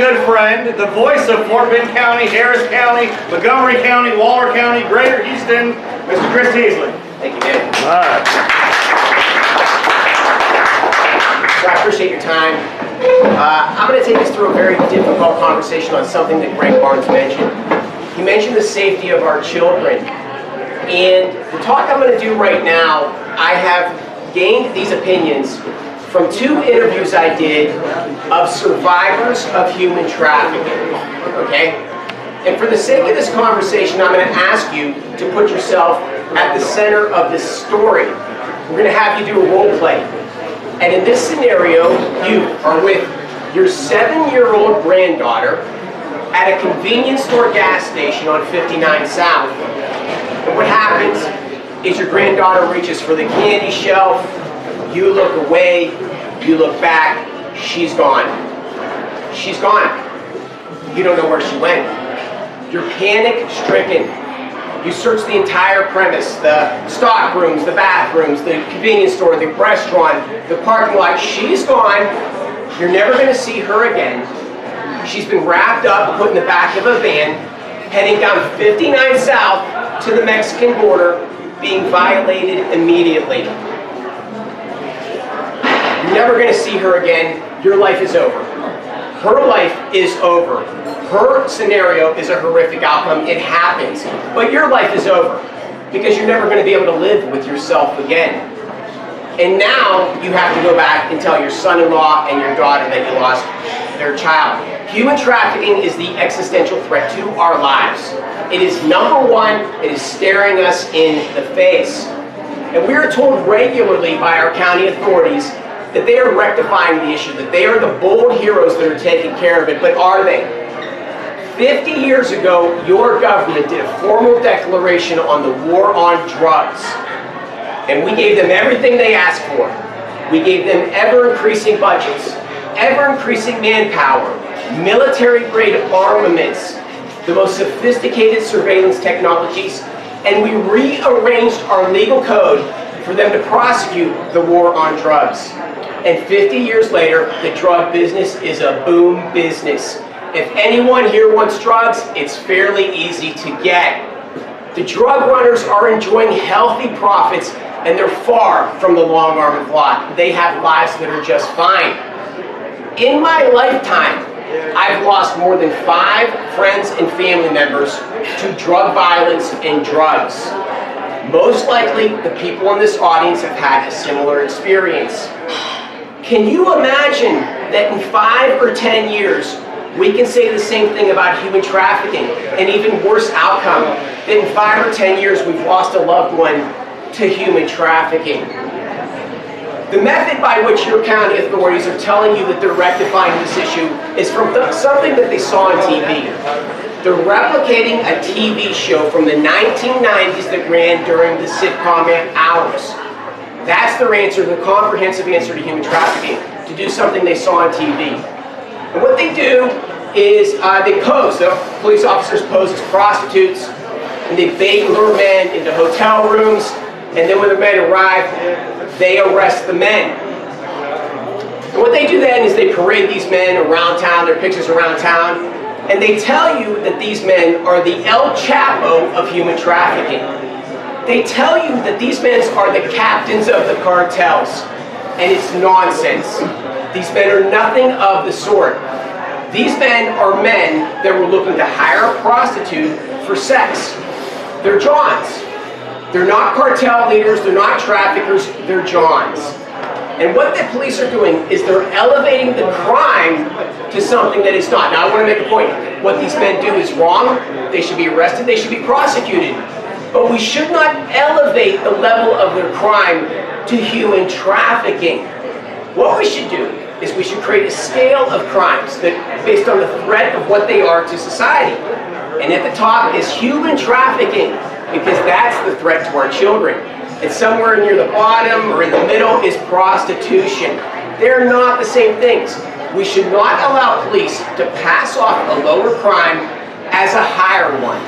good friend, the voice of Fort Bend County, Harris County, Montgomery County, Waller County, Greater Houston, Mr. Chris Teasley. Thank you, Dan. All right. So I appreciate your time. I'm going to take us through a very difficult conversation on something that Greg Barnes mentioned. He mentioned the safety of our children. And the talk I'm going to do right now, I have gained these opinions from 2 interviews I did of survivors of human trafficking, okay? And for the sake of this conversation, I'm going to ask you to put yourself at the center of this story. We're going to have you do a role play. And in this scenario, you are with your 7-year-old granddaughter at a convenience store gas station on 59 South. And what happens is your granddaughter reaches for the candy shelf, you look away, you look back, she's gone. She's gone. You don't know where she went. You're panic-stricken. You search the entire premise, the stock rooms, the bathrooms, the convenience store, the restaurant, the parking lot. She's gone. You're never going to see her again. She's been wrapped up, put in the back of a van, heading down 59 South to the Mexican border, being violated immediately. You're never going to see her again. Your life is over. Her life is over. Her scenario is a horrific outcome. It happens. But your life is over because you're never going to be able to live with yourself again. And now you have to go back and tell your son-in-law and your daughter that you lost their child. Human trafficking is the existential threat to our lives. It is number 1. It is staring us in the face. And we are told regularly by our county authorities that they are rectifying the issue, that they are the bold heroes that are taking care of it. But are they? 50 years ago, your government did a formal declaration on the war on drugs. And we gave them everything they asked for. We gave them ever-increasing budgets, ever-increasing manpower, military-grade armaments, the most sophisticated surveillance technologies, and we rearranged our legal code for them to prosecute the war on drugs. And 50 years later, the drug business is a boom business. If anyone here wants drugs, it's fairly easy to get. The drug runners are enjoying healthy profits, and they're far from the long arm of law. They have lives that are just fine. In my lifetime, I've lost more than 5 friends and family members to drug violence and drugs. Most likely, the people in this audience have had a similar experience. Can you imagine that in 5 or 10 years, we can say the same thing about human trafficking, an even worse outcome, that in 5 or 10 years we've lost a loved one to human trafficking? The method by which your county authorities are telling you that they're rectifying this issue is from something that they saw on TV. They're replicating a TV show from the 1990s that ran during the sitcom hours. That's their answer, the comprehensive answer to human trafficking, to do something they saw on TV. And what they do is they pose, the police officers pose as prostitutes, and they bait and lure men into hotel rooms, and then when the men arrive, they arrest the men. And what they do then is they parade these men around town, their pictures around town, and they tell you that these men are the El Chapo of human trafficking. They tell you that these men are the captains of the cartels, and it's nonsense. These men are nothing of the sort. These men are men that were looking to hire a prostitute for sex. They're Johns. They're not cartel leaders, they're not traffickers, they're Johns. And what the police are doing is they're elevating the crime to something that is not. Now I want to make a point. What these men do is wrong. They should be arrested, they should be prosecuted. But we should not elevate the level of their crime to human trafficking. What we should do is we should create a scale of crimes that, based on the threat of what they are to society. And at the top is human trafficking, because that's the threat to our children. And somewhere near the bottom or in the middle is prostitution. They're not the same things. We should not allow police to pass off a lower crime as a higher one.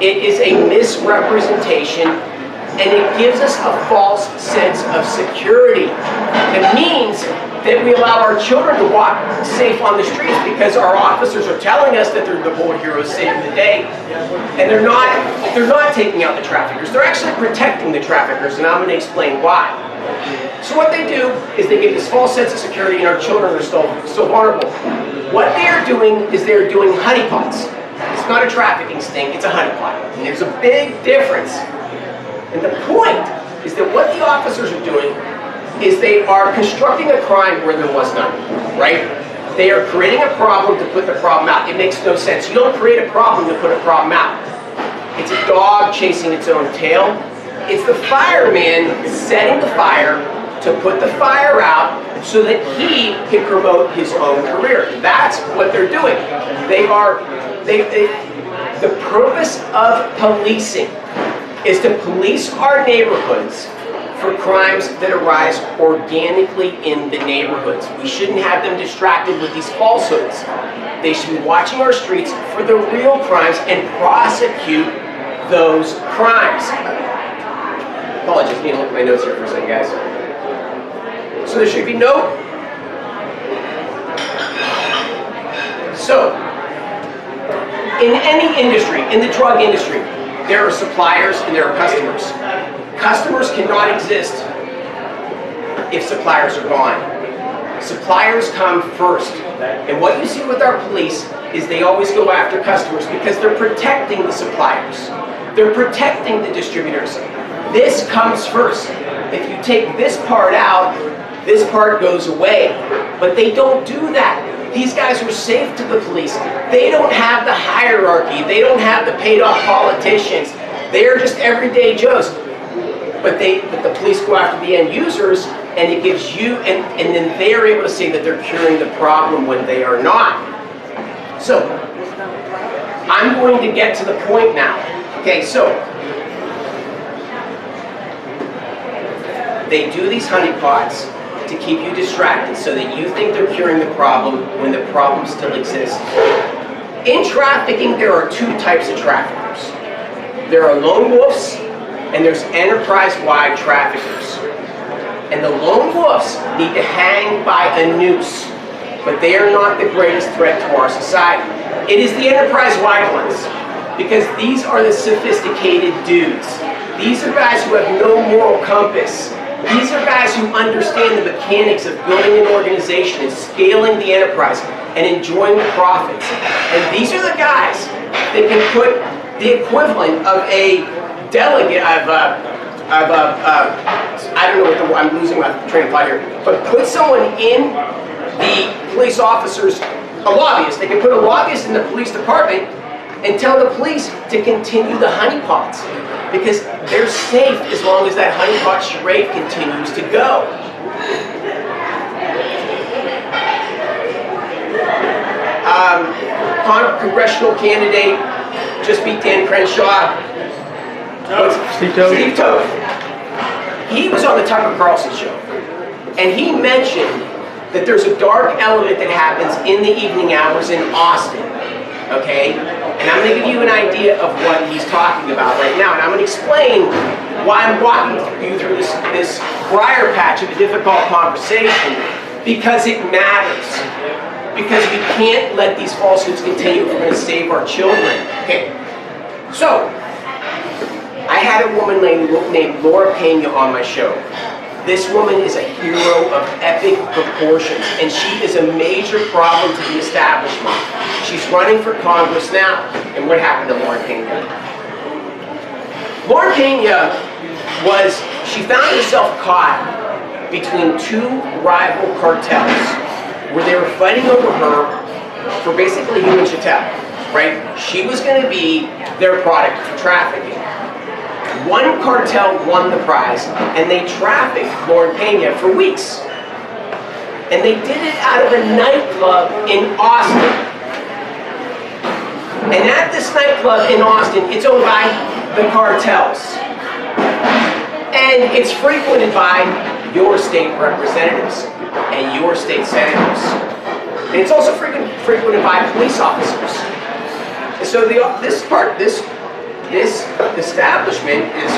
It is a misrepresentation, and it gives us a false sense of security. It means that we allow our children to walk safe on the streets because our officers are telling us that they're the bold heroes saving the day, and they're not taking out the traffickers. They're actually protecting the traffickers, and I'm going to explain why. So what they do is they give this false sense of security, and our children are still vulnerable. What they are doing is they're doing honeypots. It's not a trafficking sting, it's a honeypot. And there's a big difference. And the point is that what the officers are doing is they are constructing a crime where there was none, right? They are creating a problem to put the problem out. It makes no sense. You don't create a problem to put a problem out. It's a dog chasing its own tail. It's the fireman setting the fire to put the fire out so that he can promote his own career. That's what they're doing. The purpose of policing is to police our neighborhoods for crimes that arise organically in the neighborhoods. We shouldn't have them distracted with these falsehoods. They should be watching our streets for the real crimes and prosecute those crimes. Apologies, I need to look at my notes here for a second, guys. So there should be no... So, in any industry, in the drug industry, there are suppliers and there are customers. Customers cannot exist if suppliers are gone. Suppliers come first. And what you see with our police is they always go after customers because they're protecting the suppliers. They're protecting the distributors. This comes first. If you take this part out, this part goes away. But they don't do that. These guys are safe to the police. They don't have the hierarchy. They don't have the paid-off politicians. They're just everyday Joes. But the police go after the end users, and it gives you, and then they're able to say that they're curing the problem when they are not. So, I'm going to get to the point now. Okay, so, they do these honeypots to keep you distracted so that you think they're curing the problem when the problem still exists. In trafficking, there are two types of traffickers. There are lone wolves, and there's enterprise-wide traffickers. And the lone wolves need to hang by a noose, but they are not the greatest threat to our society. It is the enterprise-wide ones, because these are the sophisticated dudes. These are guys who have no moral compass. These are guys who understand the mechanics of building an organization and scaling the enterprise and enjoying the profits. And these are the guys that can put the equivalent of a delegate, I don't know what the, I'm losing my train of thought here, but put someone in the police officers, a lobbyist. They can put a lobbyist in the police department and tell the police to continue the honeypots because they're safe as long as that honeypot charade continues to go. Congressional candidate just beat Dan Crenshaw. Steve Toth. Steve Toth. He was on the Tucker Carlson show, and he mentioned that there's a dark element that happens in the evening hours in Austin, okay? And I'm going to give you an idea of what he's talking about right now, and I'm going to explain why I'm walking you through this briar patch of a difficult conversation, because it matters. Because we can't let these falsehoods continue if we're going to save our children. Okay, so I had a woman named Laura Pena on my show. This woman is a hero of epic proportions, and she is a major problem to the establishment. She's running for Congress now. And what happened to Laura Pena? Laura Pena she found herself caught between two rival cartels where they were fighting over her for basically human chattel, right? She was going to be their product for trafficking. One cartel won the prize, and they trafficked Lauren Pena for weeks. And they did it out of a nightclub in Austin. And at this nightclub in Austin, it's owned by the cartels. And it's frequented by your state representatives and your state senators. And it's also frequented by police officers. And so this establishment is,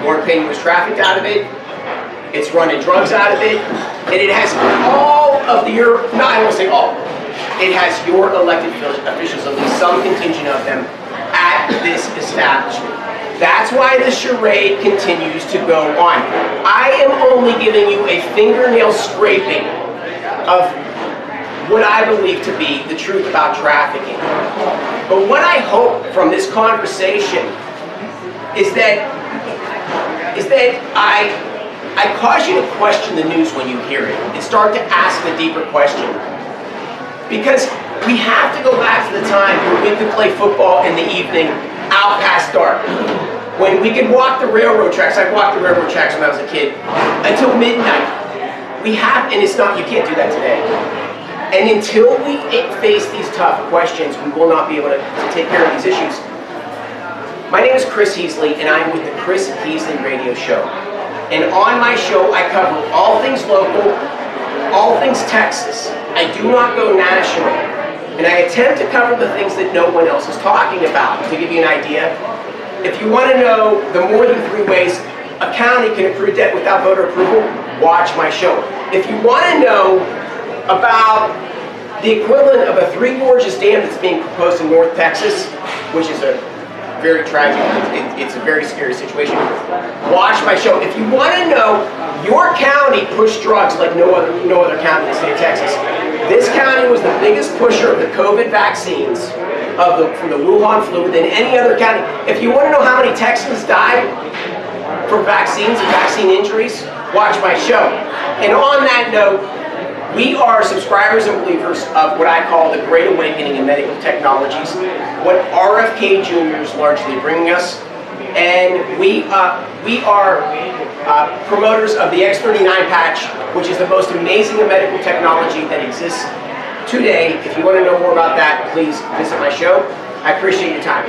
Lauren Pena was trafficked out of it. It's running drugs out of it. And it has all of your, no, I won't say all. It has your elected officials, at least some contingent of them, at this establishment. That's why the charade continues to go on. I am only giving you a fingernail scraping of what I believe to be the truth about trafficking. But what I hope from this conversation is that I cause you to question the news when you hear it and start to ask the deeper question. Because we have to go back to the time when we could play football in the evening out past dark. When we could walk the railroad tracks, I walked the railroad tracks when I was a kid, until midnight. We have, and it's not, you can't do that today. And until we face these tough questions, we will not be able to take care of these issues. My name is Chris Heasley, and I'm with the Chris Heasley Radio Show. And on my show, I cover all things local, all things Texas. I do not go national. And I attempt to cover the things that no one else is talking about. To give you an idea, if you want to know the more than 3 ways a county can accrue debt without voter approval, watch my show. If you want to know about the equivalent of a Three Gorges Dam that's being proposed in North Texas, which is a very tragic, it's a very scary situation, watch my show. If you want to know, your county pushed drugs like no other county in the state of Texas. This county was the biggest pusher of the COVID vaccines from the Wuhan flu than any other county. If you want to know how many Texans died from vaccines and vaccine injuries, watch my show. And on that note, we are subscribers and believers of what I call the Great Awakening in medical technologies, what RFK Jr. is largely bringing us. And we are promoters of the X39 patch, which is the most amazing medical technology that exists today. If you want to know more about that, please visit my show. I appreciate your time.